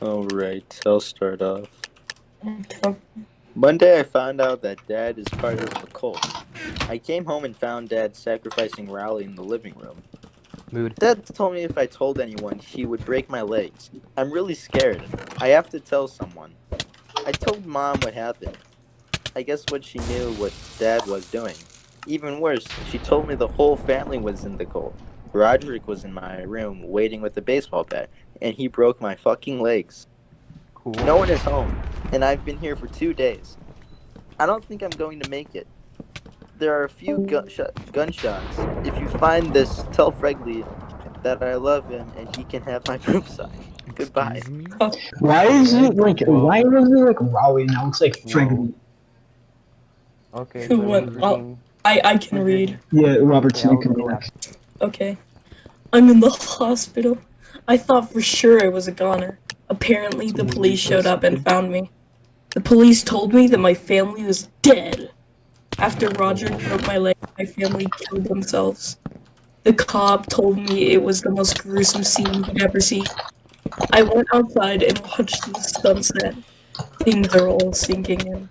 Alright, I'll start off. Okay. Monday I found out that Dad is part of a cult. I came home and found Dad sacrificing Rowley in the living room. Mood. Dad told me if I told anyone, he would break my legs. I'm really scared. I have to tell someone. I told Mom what happened. I guess what she knew what Dad was doing. Even worse, she told me the whole family was in the cult. Roderick was in my room waiting with a baseball bat, and he broke my fucking legs. Cool. No one is home, and I've been here for 2 days. I don't think I'm going to make it. There are a few gunshots. If you find this, tell Fregley that I love him and he can have my poop sock. Goodbye. Excuse me? Why is it like? Whoa. Why was it like Raleigh now? It's like Whoa. Franklin. Okay, Who let me went- I'll- redeem- I can read. Yeah, Robert, Okay, you I'll can read go that. next. Okay. I'm in the hospital. I thought for sure I was a goner. Apparently, the police showed up and found me. The police told me that my family was dead. After Roger broke my leg, my family killed themselves. The cop told me it was the most gruesome scene he'd ever seen. I went outside and watched the sunset. Things are all sinking in.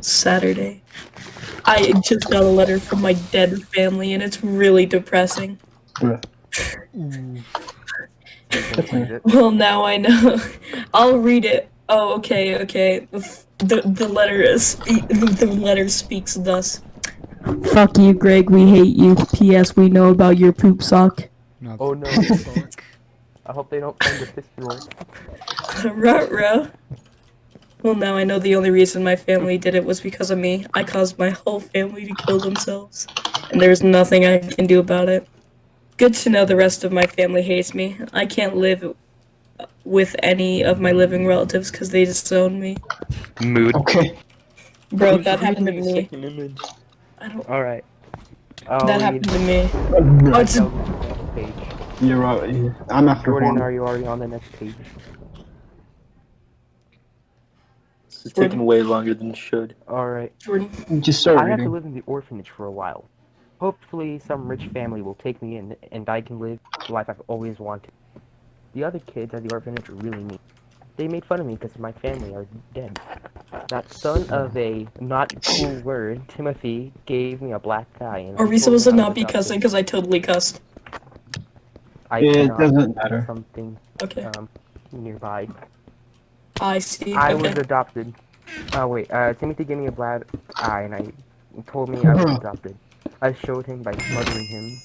Saturday. I just got a letter from my dead family and it's really depressing. Bruh. Ooh. That's Read it. Well, now I know. I'll read it. Oh, okay. The letter speaks thus. Fuck you, Greg. We hate you. P.S. We know about your poop sock. Not Oh, no. fuck. I hope they don't find the fistula. Ruh-roh. Well, now I know the only reason my family did it was because of me. I caused my whole family to kill themselves, and there's nothing I can do about it. Good to know the rest of my family hates me. I can't live with any of my living relatives because they disown me. Mood. Okay. Bro, Who's that happened to reading the me. second image? I don't. Alright. That happened to me. Bruh. Oh, it's I'll go to the next page. You're right. I'm after Jordan, Juan. are you already on the next page? This is taking way longer than it should. Alright. Jordan. Just start I have to reading. live in the orphanage for a while. Hopefully some rich family will take me in and I can live the life I've always wanted. The other kids at the orphanage are really mean. They made fun of me because my family are dead. That son of a not cool word, Timothy, gave me a black eye. And Are I we told supposed to him I not was be adopted. cussing? Because I totally cussed. I It cannot doesn't do matter. something Okay. nearby. I see. I was Okay. adopted. Oh wait, Timothy gave me a black eye and I told me I was adopted. I showed him by smothering him.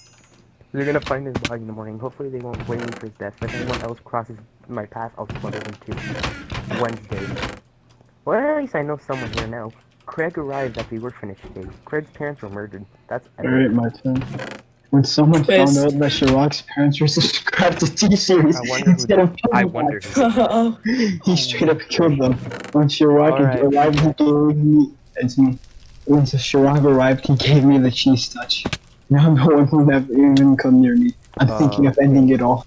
They're gonna find his body in the morning. Hopefully they won't blame me for his death. If anyone else crosses my path, I'll smother them too. Wednesday. Well, at least I know someone here now. Craig arrived at the orphanage today. Craig's parents were murdered. That's epic. Alright, my turn. When someone Twist. found out that Chirag's parents were subscribed to T-Series I wonder instead of I killing wonder them, who did Oh. he straight up killed them. When Chirag Alright. arrived, he gave me. It's me. When Chirag arrived, he gave me the cheese touch. Now no one will ever even come near me. I'm thinking of ending it all.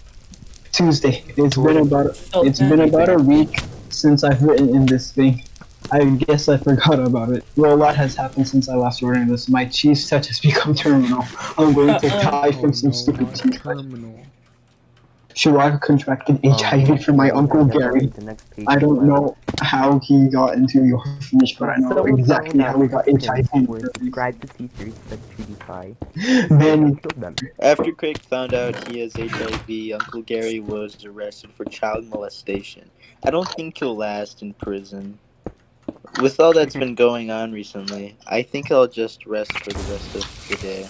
Tuesday. It's been about a week since I've written in this thing. I guess I forgot about it. Well, a lot has happened since I last wrote in this. My cheese touch has become terminal. I'm going to die from some stupid cheese touch. terminal. Chirag contracted HIV from my uncle Gary. I don't know how he got into the orphanage, but I know exactly how he got HIV. Were subscribed to T-Series that's PewDiePie. Then Killed them. After Craig found out he has HIV, Uncle Gary was arrested for child molestation. I don't think he'll last in prison. With all that's been going on recently, I think I'll just rest for the rest of the day.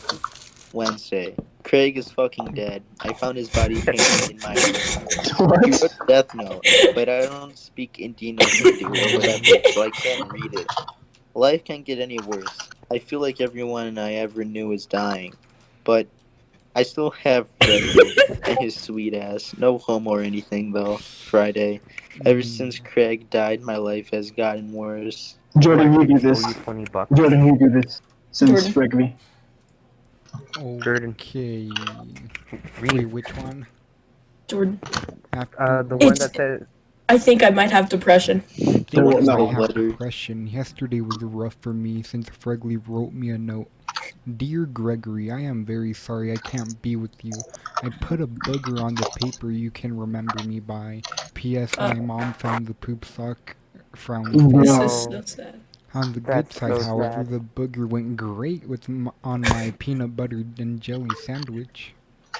Wednesday. Craig is fucking dead. I found his body hanging in my room. He wrote a death note, but I don't speak Indian or Hindi or whatever, so I can't read it. Life can't get any worse. I feel like everyone I ever knew is dying, but I still have Freddie and his sweet ass. No homo or anything though. Friday. Ever since Craig died, my life has gotten worse. Jordan, you do Owe this. you $20. Jordan, you do this. Since Jordan. Wrigley. Jordan. Okay. Read. Wait, which one? Jordan. The one that says I think I might have depression. Think No, I no. have Letter. depression. Yesterday was rough for me since Fregley wrote me a note. Dear Gregory, I am very sorry I can't be with you. I put a booger on the paper you can remember me by. P.S. Uh, My mom found the poop sock. Frowny face. this No. is so sad. On the good That's side, so however, sad. the booger went great on my peanut butter and jelly sandwich.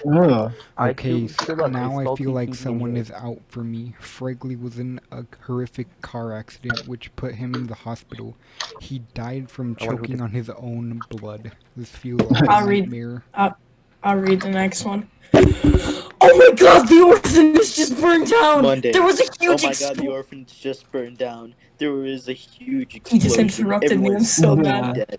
Ugh. I Okay, still love a now I feel salty like PB&J. someone is out for me. Fregley was in a horrific car accident which put him in the hospital. He died from I wonder who choking could- on his own blood. This feels like a I'll read. nightmare. I'll read the next one. Oh my god, the orphanage just burned down! Monday. There was a Oh huge my god, the explosion. orphanage just burned down. There was a huge He just explosion. interrupted me, I'm Everyone's so Yeah. mad. dead.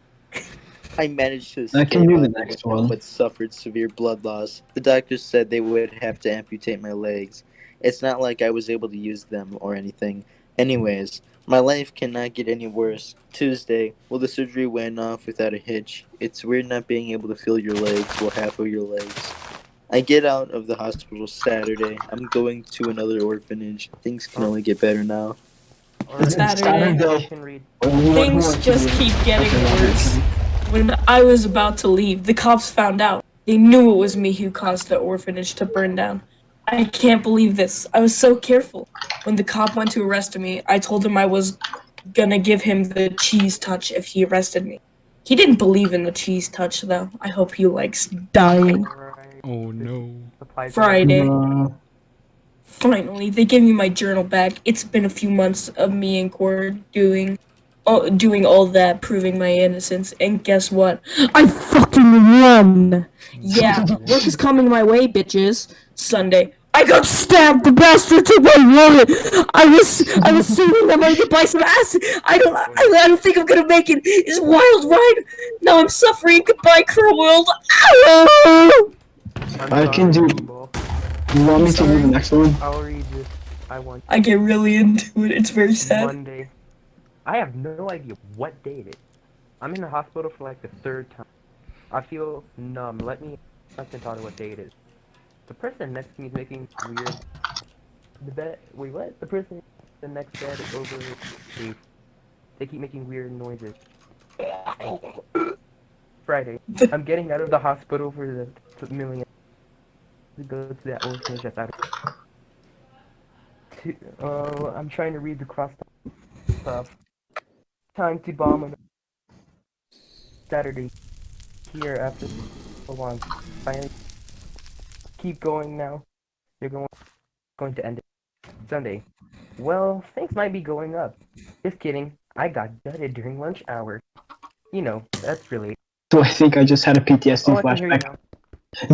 I managed to I can escape do out the of the next window, one. but suffered severe blood loss. The doctors said they would have to amputate my legs. It's not like I was able to use them or anything. Anyways, my life cannot get any worse. Tuesday, well, the surgery went off without a hitch. It's weird not being able to feel your legs, well, half of your legs. I get out of the hospital Saturday. I'm going to another orphanage. Things can only get better now. Alright, Saturday. I can read. Things just keep getting worse. When I was about to leave, the cops found out. They knew it was me who caused the orphanage to burn down. I can't believe this. I was so careful. When the cop went to arrest me, I told him I was gonna give him the cheese touch if he arrested me. He didn't believe in the cheese touch, though. I hope he likes dying. Alright. Oh no. Supplies. Friday. Uh, Finally, they gave me my journal back. It's been a few months of me and Cord doing all that, proving my innocence. And guess what? I fucking won! Yeah, work is coming my way, bitches. Sunday. I got stabbed! The bastard took my wallet! I was saving that money to buy some acid! I don't think I'm gonna make it! It's wild ride! Now I'm suffering! Goodbye, Curl World! Ow! I can do- you want me to do the next one? I'll read this. I want I get really into it. It's very sad. Monday. I have no idea what day it is. I'm in the hospital for like the third time. I feel numb. Let me tell you what day it is. The person next to me is making weird. Wait, what? The person the next bed over me. They keep making weird noises. Friday. I'm getting out of the hospital for the million. To go to that orphanage that's out of. I'm trying to read the cross stuff. Time to bomb on Saturday. Here after so long. Finally. Keep going now. You're going to end it. Sunday. Well, things might be going up. Just kidding. I got gutted during lunch hour. You know, that's really. So I think I just had a PTSD I can hear you flashback. now.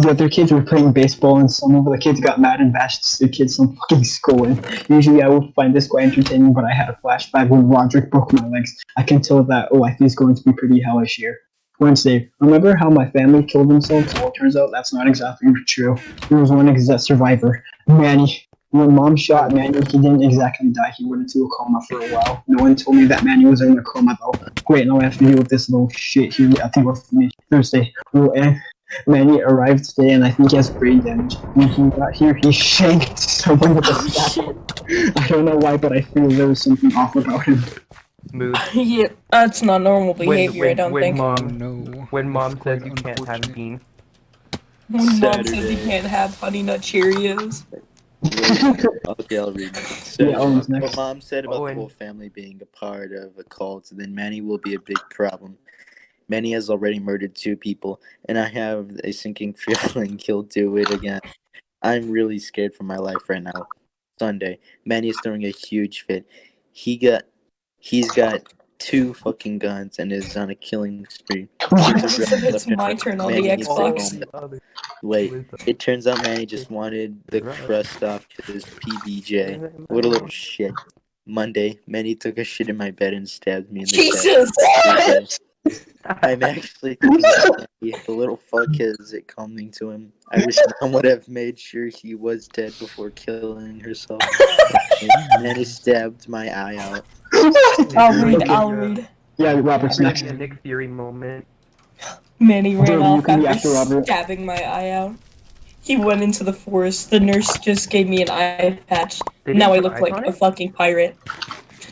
The other kids were playing baseball and some of the kids got mad and bashed the kids some fucking skull in. Usually I would find this quite entertaining, but I had a flashback when Roderick broke my legs. I can tell that, I think it's going to be pretty hellish here. Wednesday, remember how my family killed themselves? Well, it turns out that's not exactly true. There was one survivor, Manny. When mom shot Manny, he didn't exactly die. He went into a coma for a while. No one told me that Manny was in a coma though. Great, now I have to deal with this little shit here at the orphanage. Thursday, Manny arrived today and I think he has brain damage. When he got here, he shanked someone with a Oh scalpel. shit. I don't know why, but I feel there was something off about him. Mood. Yeah, that's not normal behavior, I don't think. Oh Mom, no. when mom That's says quite you can't have unfortunate. beans. When mom says you Saturday. can't have Honey Nut Cheerios. Okay, I'll read. So, Yeah, Owen's what next. mom said about the Owen. whole family being a part of a cult, then Manny will be a big problem. Manny has already murdered 2 people, and I have a sinking feeling he'll do it again. I'm really scared for my life right now. Sunday, Manny is throwing a huge fit. He's got 2 fucking guns and is on a killing spree. Kids are grabbing It's left and my right. turn on Manny the needs to go Xbox. home. Wait, it turns out Manny just wanted the crust off his PBJ. What a little shit. Monday, Manny took a shit in my bed and stabbed me in the Jesus! chest. I'm actually thinking that Manny, the little fuck has it coming to him. I wish mom would have made sure he was dead before killing herself. Manny stabbed my eye out. I'll read. Yeah, Robert's Really next. a Nick Fury moment. Manny ran Jordan, you off can be after after Robert. stabbing my eye out. He went into the forest. The nurse just gave me an eye patch. They Now didn't I put look ice like on a it? fucking pirate.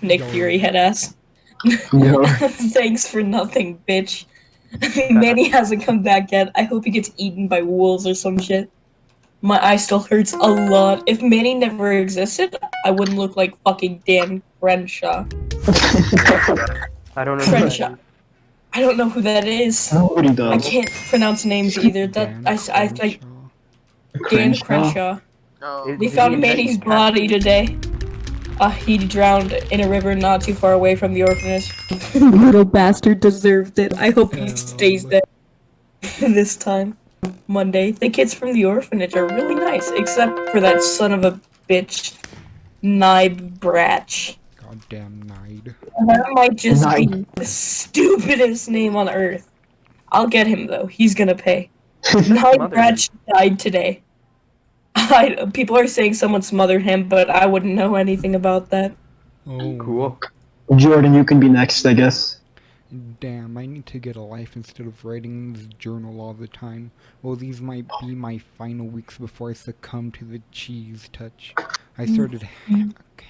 Nick Yo. Fury head ass. Yo. Thanks for nothing, bitch. Manny hasn't come back yet. I hope he gets eaten by wolves or some shit. My eye still hurts a lot. If Manny never existed, I wouldn't look like fucking Dan Crenshaw. I don't know who that Crenshaw. is. I don't know who that is. Nobody I does. can't pronounce names either. That Dan I Crenshaw. Dan Crenshaw. Crenshaw. No. Is They he found a Manny's nice body today. He drowned in a river not too far away from the orphanage. Little bastard deserved it. I hope he stays there this time. Monday. The kids from the orphanage are really nice, except for that son of a bitch, Nib Bratch. Goddamn Nide. That might just be Nib. the stupidest name on earth. I'll get him though. He's gonna pay. Nib Smothered Bratch died today. People are saying someone smothered him, but I wouldn't know anything about that. Oh. Cool. Jordan, you can be next, I guess. Damn, I need to get a life instead of writing in this journal all the time. Well, these might be my final weeks before I succumb to the cheese touch. I started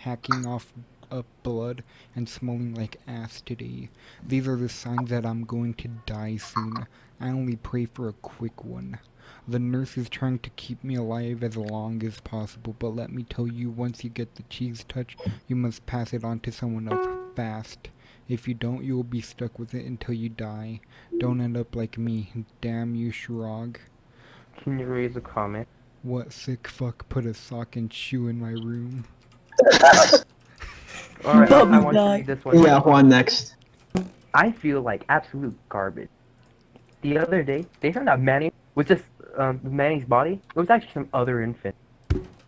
hacking off up blood and smelling like ass today. These are the signs that I'm going to die soon. I only pray for a quick one. The nurse is trying to keep me alive as long as possible, but let me tell you, once you get the cheese touch, you must pass it on to someone else fast. If you don't, you will be stuck with it until you die. Don't end up like me. Damn you, Shrog. Can you raise a comment? What sick fuck put a sock and shoe in my room? Alright, I Bubby want to die. read this one. Yeah, Juan next. I feel like absolute garbage. The other day, they found out Manny was just Manny's body. It was actually some other infant.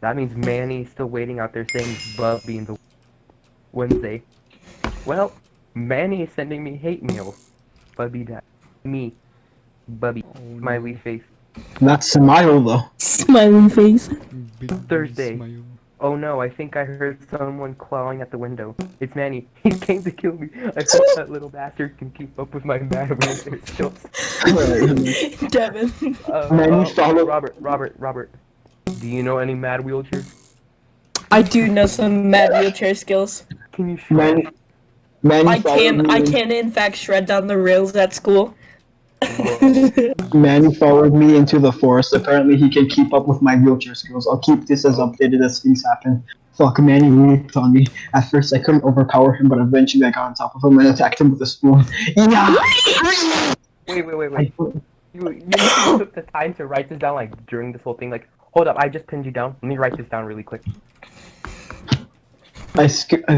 That means Manny's still waiting out there saying Bubby in the Wednesday. Well, Manny is sending me hate mail. Bubby died. Me. Bubby. Oh, Smiley no. face. That's Smile, though. Smiley face. Big Thursday. smile. Oh no, I think I heard someone clawing at the window. It's Manny. He came to kill me. I hope that little bastard can keep up with my mad wheelchair skills. Devin. Manny followed. Robert. Do you know any mad wheelchairs? I do know some mad wheelchair skills. Can you shred? Manny followed me. I can in fact shred down the rails at school. Manny followed me into the forest. Apparently, he can keep up with my wheelchair skills. I'll keep this as updated as things happen. Fuck, Manny leaped on me. At first, I couldn't overpower him, but eventually I got on top of him and attacked him with a spoon. Yeah! Wait. You took the time to write this down, like, during this whole thing. Like, hold up, I just pinned you down. Let me write this down really quick. I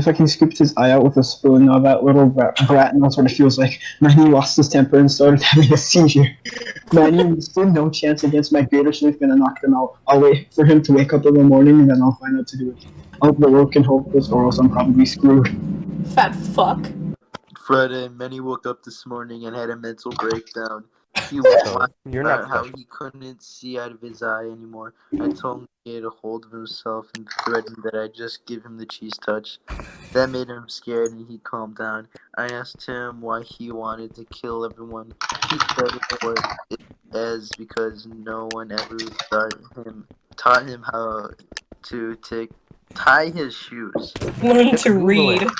fucking scooped his eye out with a spoon. Now that little brat knows what it feels like. Manny lost his temper and started having a seizure. Manny stood no chance against my greater strength, gonna knock him out. I'll wait for him to wake up in the morning and then I'll find out to do it. I'll be working hopeless or else I'm probably screwed. Fat fuck. Friday, Manny woke up this morning and had a mental breakdown. He was So, whining you're not about how special. he couldn't see out of his eye anymore. I told him to get a hold of himself and threatened that I'd just give him the cheese touch. That made him scared and he calmed down. I asked him why he wanted to kill everyone. He said it was as because no one ever taught him how to tie his shoes. Learn Just to Google read. it.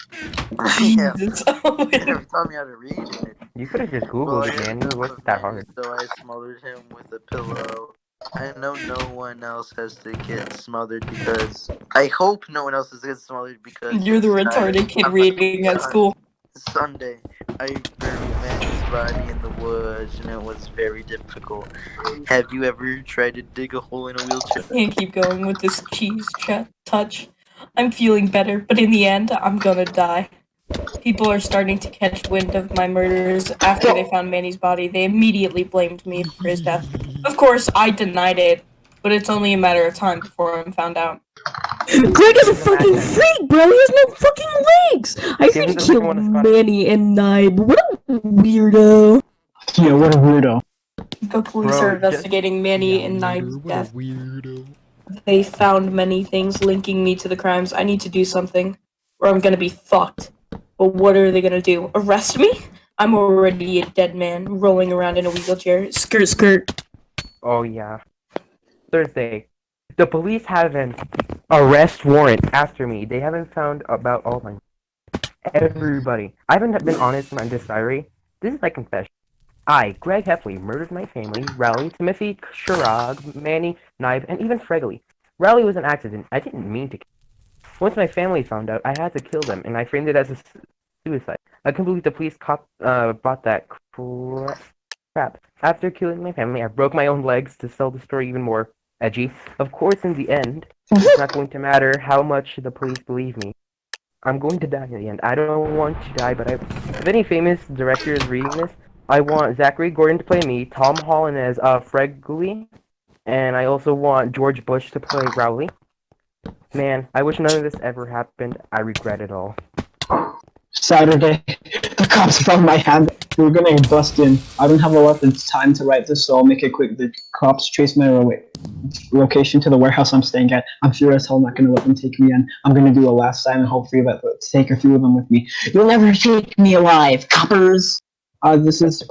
Yeah, Jesus. they never taught me how to read it. You could have just Well, Googled I it, got man. a It tip wasn't of that Manny, hard. so I smothered him with a pillow. I know no one else has to get smothered because I hope no one else has to get smothered because You're the he's tired. retarded kid On reading at school. Sunday, I buried Manny's body in the woods, and it was very difficult. Have you ever tried to dig a hole in a wheelchair? Can't keep going with this cheese touch. I'm feeling better, but in the end, I'm gonna die. People are starting to catch wind of my murders. After they found Manny's body, they immediately blamed me for his death. Of course, I denied it, but it's only a matter of time before I'm found out. Greg is a fucking freak, bro! He has no fucking legs! I Give him think the he second killed one, Scott. Manny and Nib. What a weirdo. Yeah, what a weirdo. The police Bro, are just- investigating Manny Yeah, and Nib's what a death. weirdo. They found many things linking me to the crimes. I need to do something, or I'm gonna be fucked. But what are they gonna do? Arrest me? I'm already a dead man, rolling around in a wheelchair. Skirt, skirt. Oh yeah. Thursday. The police have an arrest warrant after me. They haven't found about all my everybody. I haven't been honest in this diary. This is my confession. I, Greg Heffley, murdered my family, Rowley, Timothy, Shirag, Manny, Knive, and even Fregley. Rowley was an accident. I didn't mean to. Once my family found out, I had to kill them, and I framed it as a suicide. I couldn't believe the police bought that crap. After killing my family, I broke my own legs to sell the story even more edgy. Of course, in the end, it's not going to matter how much the police believe me. I'm going to die in the end. I don't want to die, but if any famous director is reading this, I want Zachary Gordon to play me, Tom Holland as Fregley, and I also want George Bush to play Rowley. Man, I wish none of this ever happened. I regret it all. Saturday, the cops found my hand. We were gonna bust in. I don't have a lot of time to write this, so I'll make it quick. The cops traced my location to the warehouse I'm staying at. I'm sure as hell not gonna let them take me in. I'm gonna do a last sign and hopefully take a few of them with me. You'll never take me alive, coppers! This is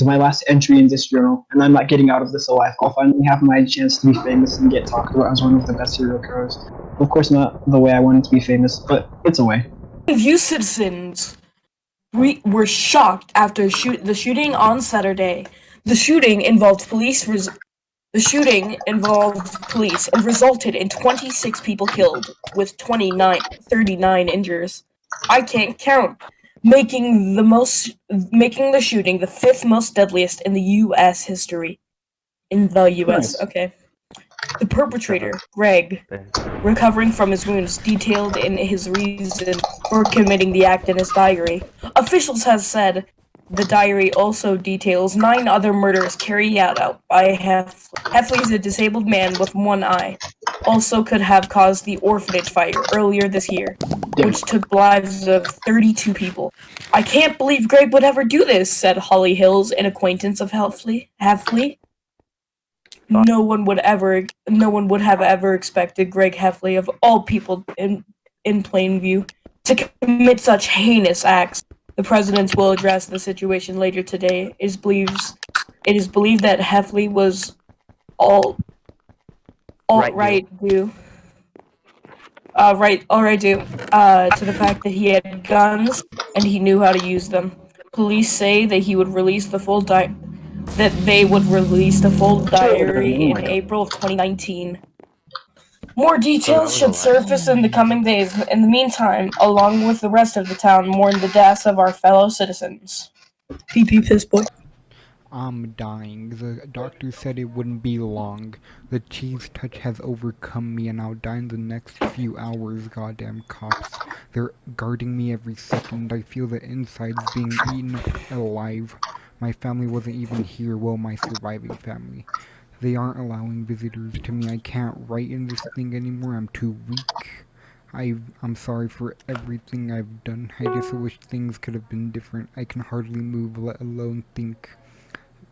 my last entry in this journal, and I'm not getting out of this alive. I'll finally have my chance to be famous and get talked about as one of the best serial killers. Of course, not the way I wanted to be famous, but it's a way. You citizens were shocked after the shooting on Saturday. The shooting involved police and resulted in 26 people killed, with 39 injuries. I can't count, making the shooting the 5th most deadliest in the U.S. history. In the U.S. Nice. Okay. The perpetrator, Greg, recovering from his wounds, detailed in his reason for committing the act in his diary. Officials have said the diary also details 9 other murders carried out by Heffley. Heffley is a disabled man with one eye. Also could have caused the orphanage fire earlier this year, which took lives of 32 people. I can't believe Greg would ever do this, said Holly Hills, an acquaintance of Heffley. No one would have ever expected Greg Heffley, of all people in Plainview, to commit such heinous acts. The president will address the situation later today. It is believed that Heffley was alt-right due to the fact that he had guns and he knew how to use them. Police say that they would release the full diary in April of 2019. More details should surface in the coming days. In the meantime, along with the rest of the town, mourn the deaths of our fellow citizens. PP piss boy. I'm dying. The doctor said it wouldn't be long. The cheese touch has overcome me and I'll die in the next few hours, goddamn cops. They're guarding me every second. I feel the insides being eaten alive. My family wasn't even here, well, my surviving family. They aren't allowing visitors to me. I can't write in this thing anymore. I'm too weak. I'm sorry for everything I've done. I just wish things could have been different. I can hardly move, let alone think.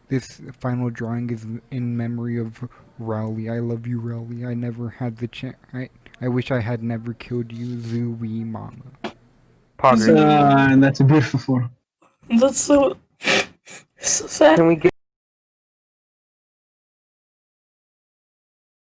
This final drawing is in memory of Rowley. I love you, Rowley. I never had the chance. I wish I had never killed you, Zooey Mama. That's a beautiful photo. That's so sad. Can we get